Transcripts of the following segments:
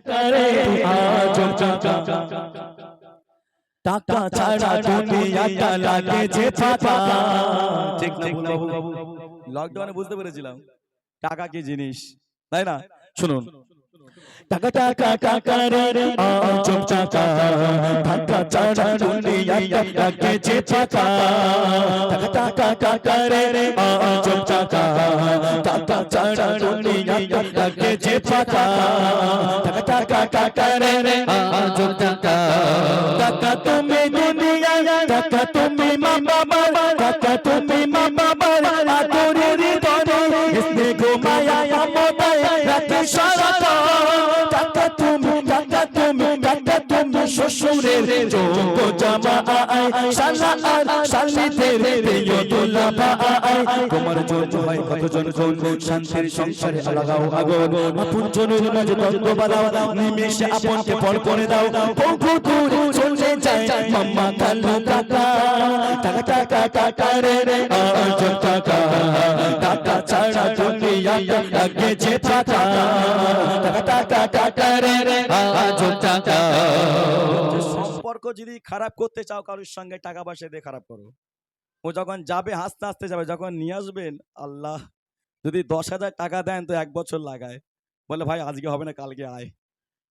টাকা রে আজব টাকা টাকা ছাড়া দুনিয়াটা লাগে যে ফাঁকা। ঠিক না বাবু? লকডাউনে বুঝতে পেরেছিলাম টাকা কি জিনিস, তাই না? শুনুন, টাকা টাকা টাকা রে আজব টাকা টাকা ছাড়া দুনিয়াটা লাগে যে ফাঁকা। টাকা টাকা টাকা রে আজব টাকা টাকা ছাড়া দুনিয়াটা লাগে যে ফাঁকা। টাকা টাকা টাকা রে আজব টাকা টাকা তুমি দুনিয়ায় টাকা তুমি মা বাবা টাকা তুমি মা বাবা আদরের তরে ইসনে ঘুমায়া আমতায় রাতে সারা টাকা তুমি শ্বশুরের যোগ্য জামাই শালা আর শালিদের প্রিয় দুলাভাই। তোমার জন্য হয় কতজন কোন শান্তির সংসারে লাগাও আগুন। আপন জনের মাঝে দ্বন্দ্ব বাড়াও, নিমেষে আপনকে পর করে দাও। বহু দূর চলে যায় মাম্মা কালু কাকা। টাকা টাকা টাকা রে আজব টাকা টাকা ছাড়া দুনিয়াটা লাগে যে ফাঁকা। টাকা টাকা টাকা রে আজব টাকা। সম্পর্ক যদি খারাপ করতে চাও কারোর সঙ্গে টাকা পয়সা দিয়ে খারাপ করো। ও যখন যাবে হাসতে হাসতে যাবে, যখন নিয়ে আসবেন আল্লাহ যদি 10,000 টাকা দেন তো 1 বছর লাগায়, বলে ভাই আজকে হবে না কালকে আয়।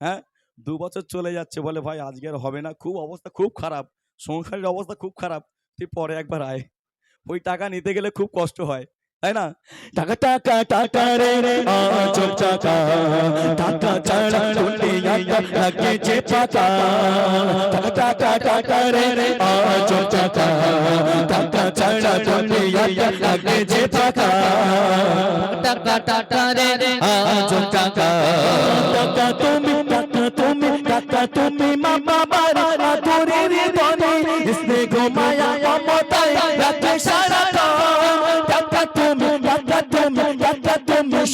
হ্যাঁ, 2 বছর চলে যাচ্ছে, বলে ভাই আজকে আর হবে না, খুব অবস্থা খুব খারাপ, সংসারের অবস্থা খুব খারাপ, তুই পরে একবার আয়। ওই টাকা নিতে গেলে খুব কষ্ট হয়, তাই না? টাকা টাকা টাকা রে আজব টাকা টাকা ছাড়া দুনিয়াটা লাগে যে ফাঁকা। টাকা টাকা টাকা রে আজব টাকা টাকা ছাড়া দুনিয়াটা লাগে যে ফাঁকা। টাকা টাকা রে আজব টাকা টাকা তুমি টাকা তুমি মা বাবার আদরের ধনে ইসনে ঘুমায়া মমতায় রাতে সারা টাকা তুমি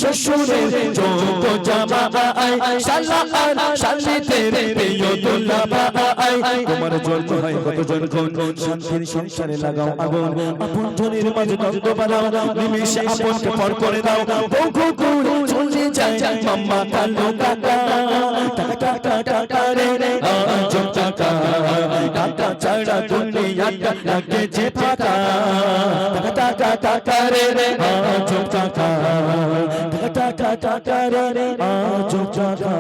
শ্বশুরের যোগ্য জামাই শালা আর শালিদের প্রিয় দুলাভাই। তোমার জন্য হয় কতজন কোন শান্তির সংসারে লাগাও আগুন। আপন জনের মাঝে দ্বন্দ্ব বাড়াও, নিমেষে আপনকে পর করে দাও। বহু দূর চলে যায় মাম্মা কালু কাকা। টাকা টাকা টাকা রে আজব টাকা টাকা ছাড়া দুনিয়াটা লাগে যে ফাঁকা। টাকা টাকা টাকা রে আজব টাকা টাকা টাকা রে আজব টাকা।